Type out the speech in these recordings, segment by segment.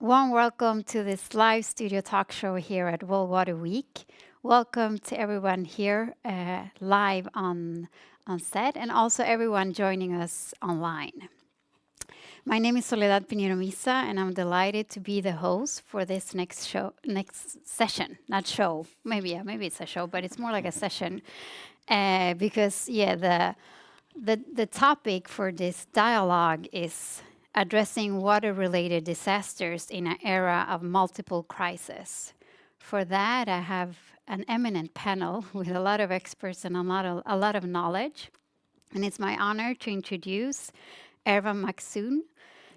Warm welcome to this live studio talk show here at World Water Week. Welcome to everyone here live on set and also everyone joining us online. My name is Soledad Pinheiro Misa, and I'm delighted to be the host for this next session, not show. Maybe it's a show, but it's more like a session because the topic for this dialogue is addressing water-related disasters in an era of multiple crises. For that, I have an eminent panel with a lot of experts and a lot of knowledge. And it's my honor to introduce Erva Maksoon.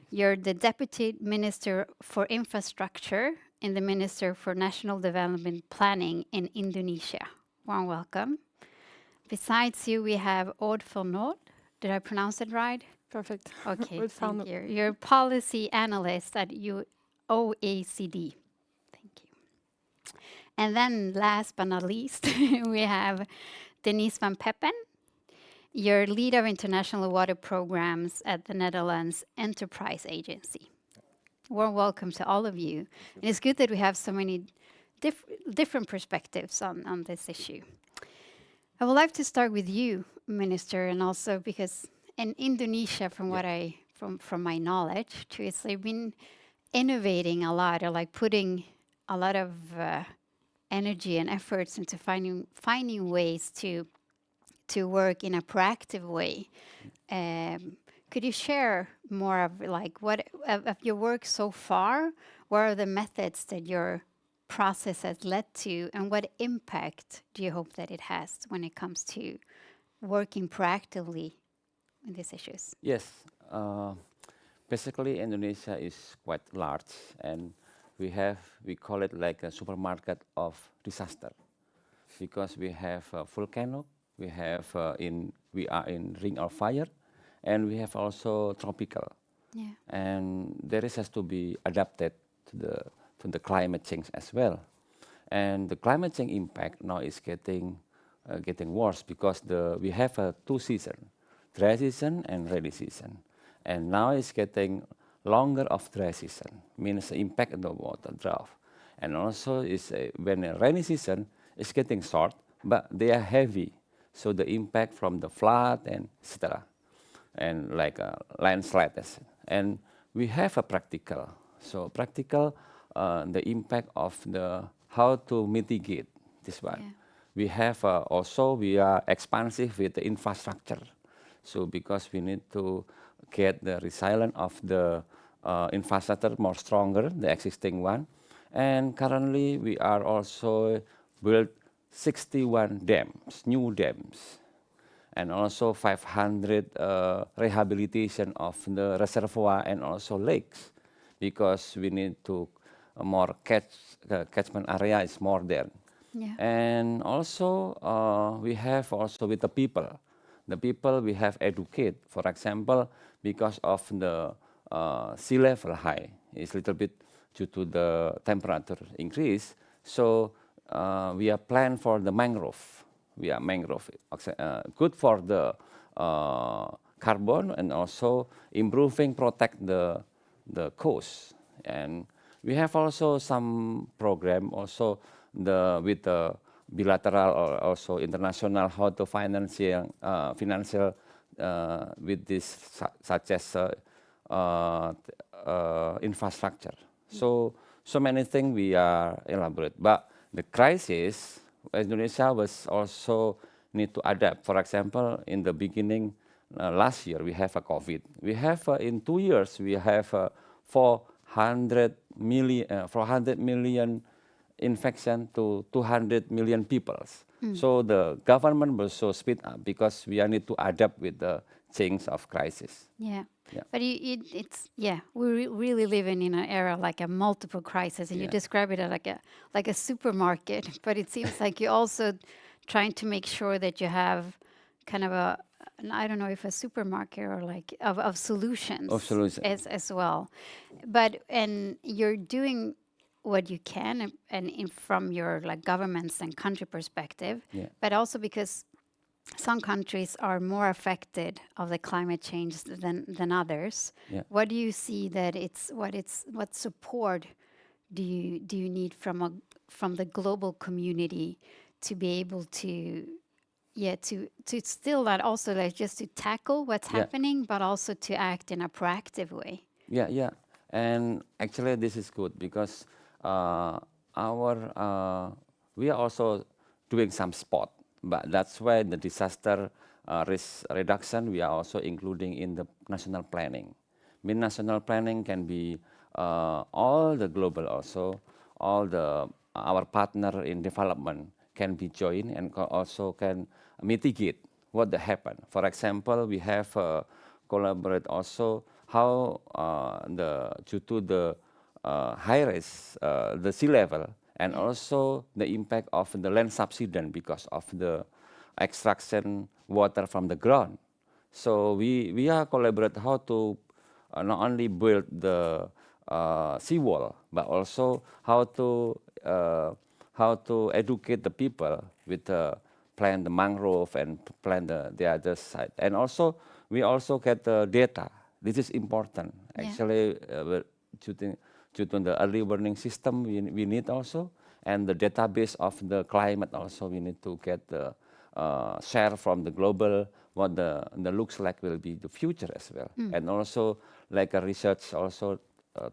You're the Deputy Minister for Infrastructure and the Minister for National Development Planning in Indonesia. Warm welcome. Besides you, we have Aude Fournot. Did I pronounce it right? Perfect. Okay, thank you. You're a policy analyst at OECD. Thank you. And then last but not least, we have Denise van Peppen. You're lead of international water programs at the Netherlands Enterprise Agency. Warm welcome to all of you. And it's good that we have so many different perspectives on this issue. I would like to start with you, Minister, and also because in Indonesia, from my knowledge, too, they've been innovating a lot, or like putting a lot of energy and efforts into finding ways to work in a proactive way. Could you share more of like what of your work so far? What are the methods that your process has led to, and what impact do you hope that it has when it comes to working proactively in these issues? Yes, basically Indonesia is quite large, and we call it like a supermarket of disaster, because we have volcano, we are in ring of fire, and we have also tropical, and there has to be adapted to the climate change as well, and the climate change impact now is getting worse because we have two seasons, dry season and rainy season, and now it's getting longer of dry season, means the impact of the water drought, and also is when the rainy season is getting short, but they are heavy, so the impact from the flood and etc. and like landslides, and we have a practical. So practical, the impact of the how to mitigate this one. Yeah. We have also we are expansive with the infrastructure. So because we need to get the resilience of the infrastructure more stronger, the existing one, and currently we are also build 61 dams, new dams, and also 500 rehabilitation of the reservoir and also lakes, because we need to more catchment area is more there. Yeah. And also we have also with the people we have educate, for example, because of the sea level high is little bit due to the temperature increase, so we are plan for the mangrove. We are mangrove, good for the carbon and also improving protect the coast. And we have also some program also with the bilateral or also international how to financial with this such as infrastructure. So many things we are elaborate, but the crisis Indonesia was also need to adapt. For example, in the beginning last year we have a COVID. We have in 2 years we have 400 million infection to 200 million people. So the government will so speed up because we need to adapt with the change of crisis. Yeah. But we really living in an era like a multiple crisis, and you describe it as like a supermarket. But it seems like you're also trying to make sure that you have kind of I don't know if a supermarket or like of solutions, as well. And you're doing what you can, and from your like governments and country perspective, but also because some countries are more affected of the climate change than others. Yeah. What do you see that what support do you need from the global community to be able to to still not also like just to tackle what's Yeah. happening but also to act in a proactive way? Yeah, yeah. And actually, this is good because our we are also doing some sport, but that's why the disaster risk reduction we are also including in the national planning. Mean national planning can be all the global also, all the our partner in development can be joined and also can mitigate what the happen. For example, we have collaborate also how the due to the high risk the sea level and Yeah. also the impact of the land subsidence because of the extraction water from the ground. So we are collaborate how to not only build the seawall, but also how to educate the people with plant the mangrove and plant the other side. And also we also get the data. This is important. Yeah. Actually, due to the early warning system we need also, and the database of the climate also we need to get the share from the global what the looks like will be the future as well, and also like a research also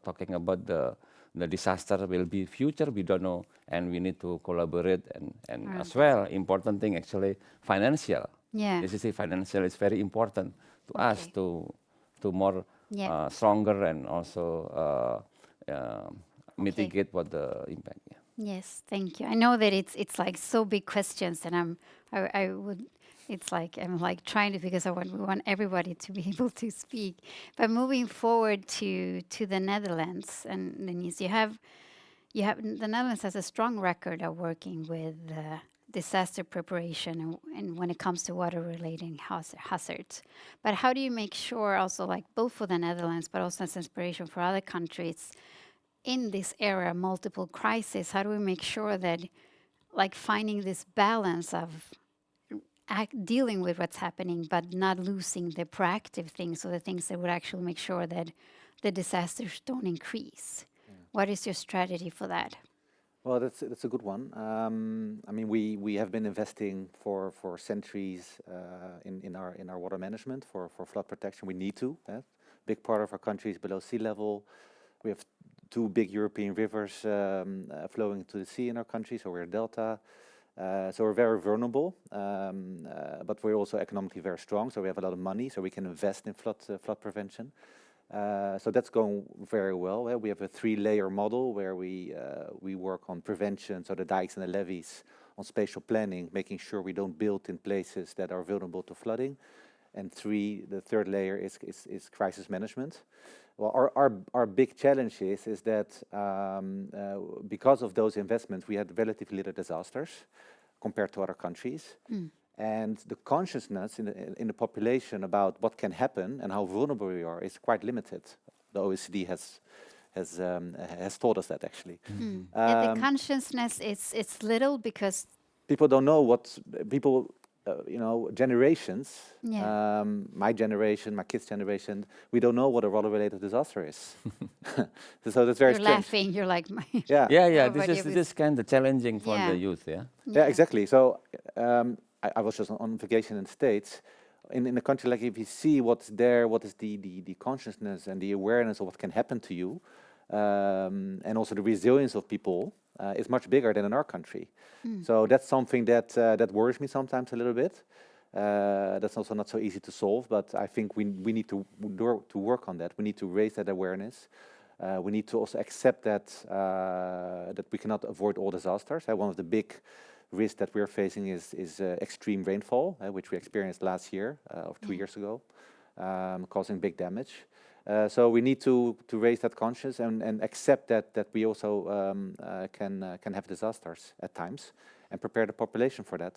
talking about the disaster will be future we don't know, and we need to collaborate and Around as that. well important thing actually financial. Yeah. This is the financial is very important to us Okay. to more Yeah. stronger and also Okay. mitigate what the impact. Yeah. Yes, thank you. I know that it's like so big questions, and I would it's like I'm like trying to because we want everybody to be able to speak. But moving forward to the Netherlands, and Denise, you have the Netherlands has a strong record of working with disaster preparation and when it comes to water relating hazards. But how do you make sure also like both for the Netherlands but also as inspiration for other countries in this era, multiple crises, how do we make sure that, like, finding this balance of dealing with what's happening, but not losing the proactive things or the things that would actually make sure that the disasters don't increase? What is your strategy for that? Well, that's a good one. I mean, we have been investing for centuries in our water management for flood protection. We need to. Big part of our country is below sea level. We have two big European rivers flowing into the sea in our country, so we're a delta. So we're very vulnerable, but we're also economically very strong. So we have a lot of money, so we can invest in flood prevention. So that's going very well. We have a 3-layer model where we work on prevention, so the dikes and the levees, on spatial planning, making sure we don't build in places that are vulnerable to flooding. And the third layer is crisis management. Well, our big challenge is that because of those investments, we had relatively little disasters compared to other countries. And the consciousness in the population about what can happen and how vulnerable we are is quite limited. The OECD has taught us that actually. Yeah, the consciousness it's little because People don't know what people, generations. Yeah. My generation, my kids' generation, we don't know what a water-related disaster is. So that's very you're strange. laughing, you're like Yeah. Yeah, yeah. Everybody This is kind of challenging for Yeah. the youth. Yeah. Yeah, exactly. So I was just on vacation in the States. In a country like if you see what's there, what is the consciousness and the awareness of what can happen to you, and also the resilience of people is much bigger than in our country. So that's something that worries me sometimes a little bit. That's also not so easy to solve, but I think we need to work on that. We need to raise that awareness. We need to also accept that that we cannot avoid all disasters. One of the big risks that we're facing is extreme rainfall, which we experienced last year or 2 years ago, causing big damage. So we need to raise that conscience and accept that we also can have disasters at times and prepare the population for that,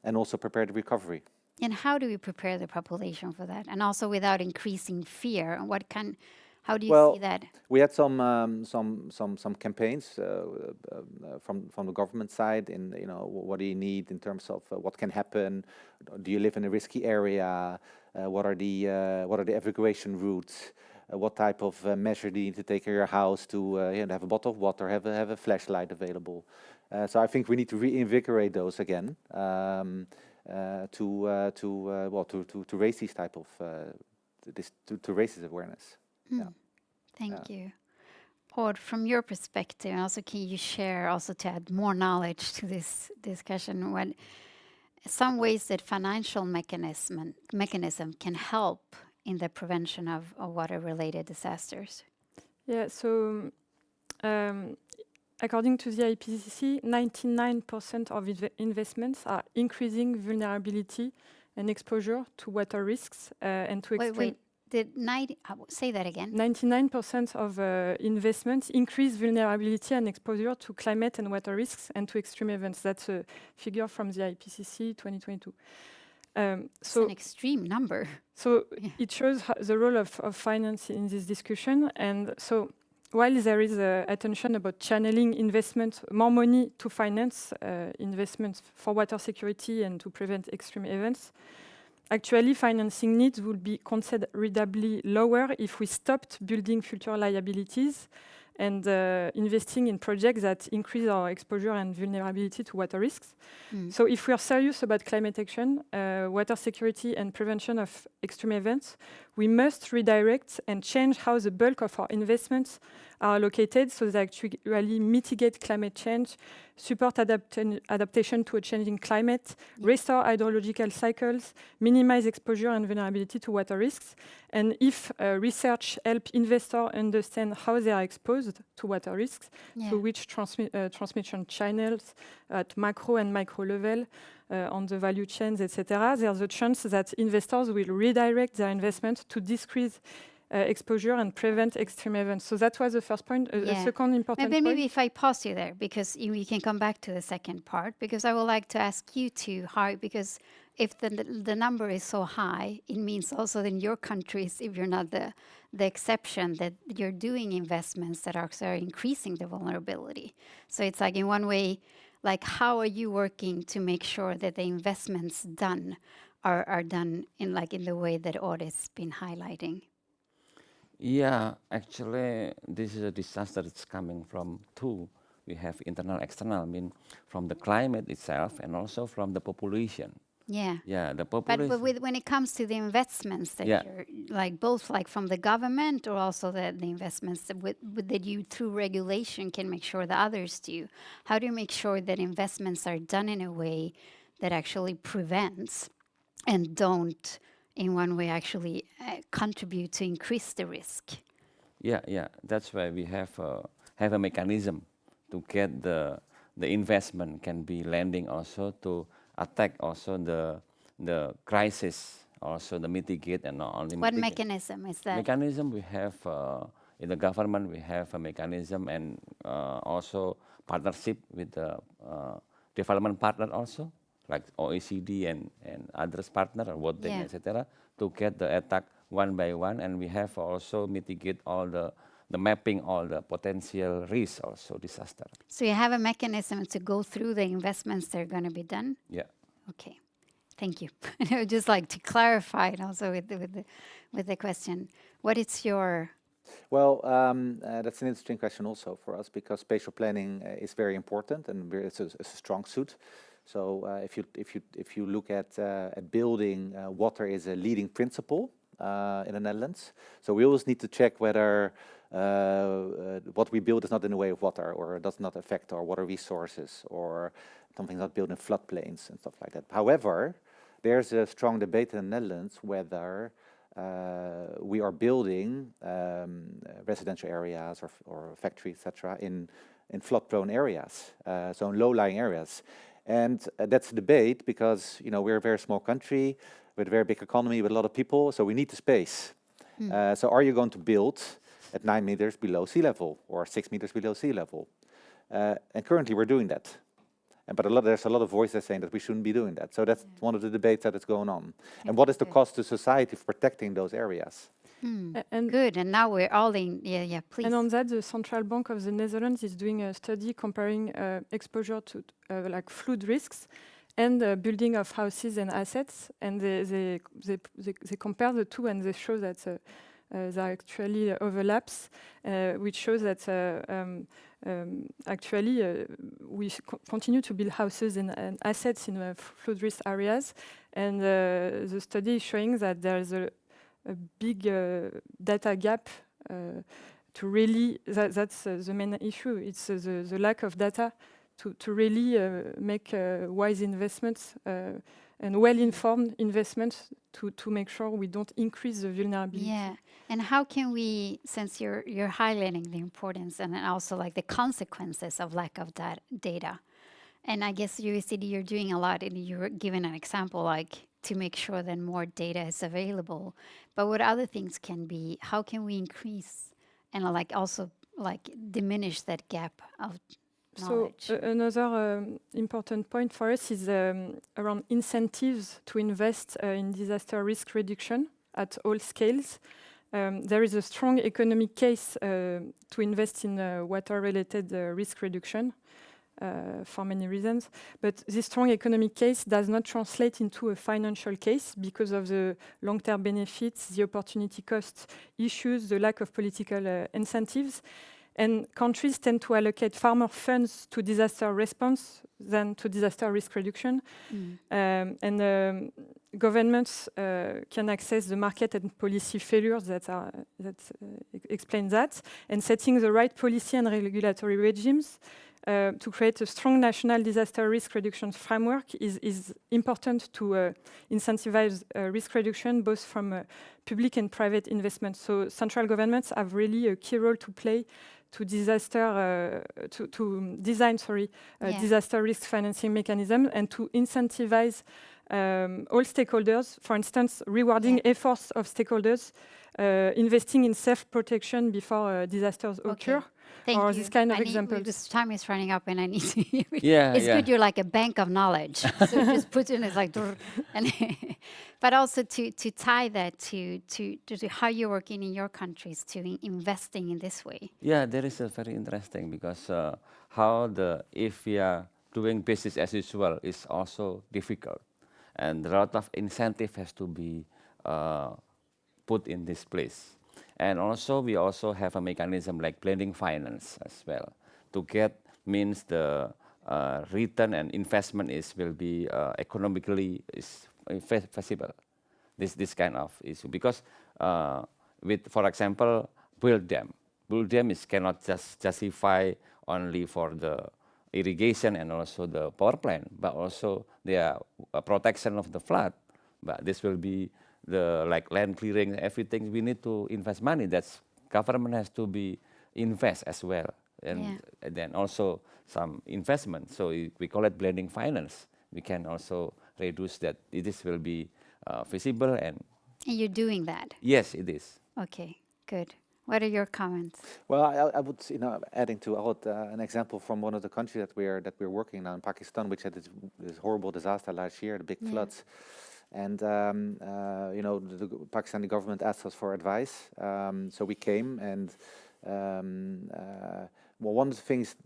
and also prepare the recovery. And how do we prepare the population for that? And also without increasing fear? And How do you Well, see that? we had some campaigns from the government side. In what do you need in terms of what can happen? Do you live in a risky area? What are the evacuation routes? What type of measure do you need to take in your house to have a bottle of water, have a flashlight available? So I think we need to reinvigorate those again to raise these type of to raise this awareness. Yeah. Thank you. Or from your perspective, also can you share also to add more knowledge to this discussion what some ways that financial mechanism can help in the prevention of water-related disasters? Yeah, so according to the IPCC, 99% of investments are increasing vulnerability and exposure to water risks and to extreme. Say that again. 99% of investments increase vulnerability and exposure to climate and water risks and to extreme events. That's a figure from the IPCC 2022. It's an extreme number. So it shows the role of finance in this discussion. And so while there is attention about channeling investment, more money to finance investments for water security and to prevent extreme events, actually financing needs would be considerably lower if we stopped building future liabilities and investing in projects that increase our exposure and vulnerability to water risks. So if we are serious about climate action, water security and prevention of extreme events, we must redirect and change how the bulk of our investments are allocated so they actually mitigate climate change, support adaptation to a changing climate, restore hydrological cycles, minimize exposure and vulnerability to water risks. And if research helps investors understand how they are exposed to water risks, through which transmission channels at macro and micro level, on the value chains, etc., there's a chance that investors will redirect their investment to decrease exposure and prevent extreme events. So that was the first point. A second important point. Maybe if I pause you there, because we can come back to the second part, because I would like to ask you to how, because if the number is so high, it means also in your countries, if you're not the exception, that you're doing investments that are increasing the vulnerability. So it's like in one way, like how are you working to make sure that the investments done are done in the way that Odd's been highlighting? Yeah, actually, this is a disaster that's coming from two. We have internal, external, I mean, from the climate itself and also from the population. Yeah. Yeah, the population. But when it comes to the investments that you're both from the government or also the investments that you through regulation can make sure the others do, how do you make sure that investments are done in a way that actually prevents and don't in one way actually contribute to increase the risk? Yeah, that's why we have a mechanism to get the investment can be lending also to attack also the crisis, also the mitigate and not only what mitigate. Mechanism is that? Mechanism we have in the government, we have a mechanism and also partnership with the development partner also, like OECD and others partner, World Bank, etc., to get the attack one by one, and we have also mitigate all the mapping all the potential risks also disaster. So you have a mechanism to go through the investments that are going to be done? Yeah. Okay, thank you. I would just like to clarify it also with the question. What is your... Well, that's an interesting question also for us because spatial planning is very important and it's a strong suit. So if you look at building, water is a leading principle in the Netherlands. So we always need to check whether what we build is not in the way of water or does not affect our water resources or something not built in floodplains and stuff like that. However, there's a strong debate in the Netherlands whether we are building residential areas or factories, etc., in flood-prone areas, so in low-lying areas. And that's a debate because we're a very small country with a very big economy with a lot of people, so we need the space. So are you going to build at 9 meters below sea level or 6 meters below sea level? And currently we're doing that. But there's a lot of voices saying that we shouldn't be doing that. So that's one of the debates that is going on. And what is the cost to society of protecting those areas? And Good. And now we're all in. Yeah, please. And on that, the Central Bank of the Netherlands is doing a study comparing exposure to like flood risks and building of houses and assets, and they compare the two, and they show that there actually overlaps, which shows that actually we continue to build houses and assets in flood risk areas, and the study is showing that there is a big data gap. To really, that's the main issue. It's the lack of data to really make wise investments and well-informed investments to make sure we don't increase the vulnerability. Yeah. And how can we, since you're highlighting the importance and then also like the consequences of lack of that data, and I guess USCD, you're doing a lot, and you're giving an example like to make sure that more data is available. But what other things can be? How can we increase and like also like diminish that gap of knowledge? So another important point for us is around incentives to invest in disaster risk reduction at all scales. There is a strong economic case to invest in water-related risk reduction for many reasons. But this strong economic case does not translate into a financial case because of the long-term benefits, the opportunity cost issues, the lack of political incentives. And countries tend to allocate far more funds to disaster response than to disaster risk reduction. And governments can access the market and policy failures that explain that. And setting the right policy and regulatory regimes to create a strong national disaster risk reduction framework is important to incentivize risk reduction, both from public and private investment. So central governments have really a key role to play to design disaster risk financing mechanism and to incentivize all stakeholders, for instance, rewarding efforts of stakeholders investing in self-protection before disasters occur. Thank or you. this kind of examples. This time is running up, and I need to. Yeah, Good. You're like a bank of knowledge. So just put in. It's like, and but also to tie that to how you're working in your countries to investing in this way. Yeah, that is very interesting because if we are doing business as usual is also difficult, and a lot of incentive has to be put in this place. And also, we also have a mechanism like blending finance as well. To get means the return and investment will be economically feasible. This kind of issue because for example, build dam cannot just justify only for the irrigation and also the power plant, but also the protection of the flood. But this will be the like land clearing, everything. We need to invest money. That's government has to be invest as well, and then also some investment. So we call it blending finance. We can also reduce that. This will be feasible and you're doing that. Yes, it is. Okay, good. What are your comments? Well, I would, adding to an example from one of the countries that we're working now in Pakistan, which had this horrible disaster last year, the big floods. And, the Pakistani government asked us for advice. So we came and, one of the things,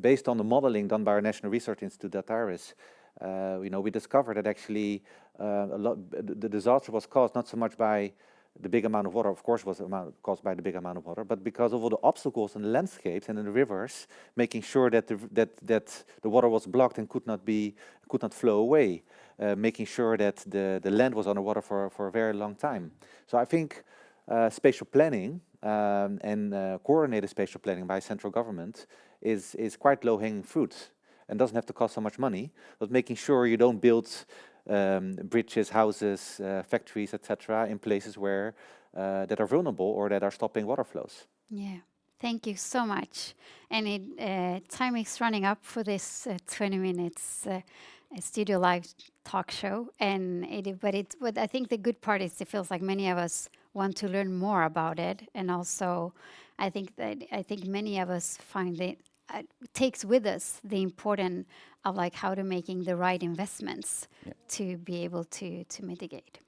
based on the modeling done by our National Research Institute, DATARIS, we discovered that actually the disaster was caused not so much by the big amount of water, of course, was caused by the big amount of water, but because of all the obstacles in the landscapes and in the rivers, making sure that the water was blocked and could not flow away, making sure that the land was underwater for a very long time. So I think spatial planning and coordinated spatial planning by central government is quite low-hanging fruit and doesn't have to cost so much money, but making sure you don't build bridges, houses, factories, etc., in places where that are vulnerable or that are stopping water flows. Yeah, thank you so much. And time is running up for this 20 minutes Studio Live talk show. And but I think the good part is it feels like many of us want to learn more about it, and also I think many of us find it takes with us the importance of like how to making the right investments to be able to mitigate.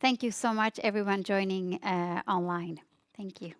Thank you so much, everyone joining online. Thank you.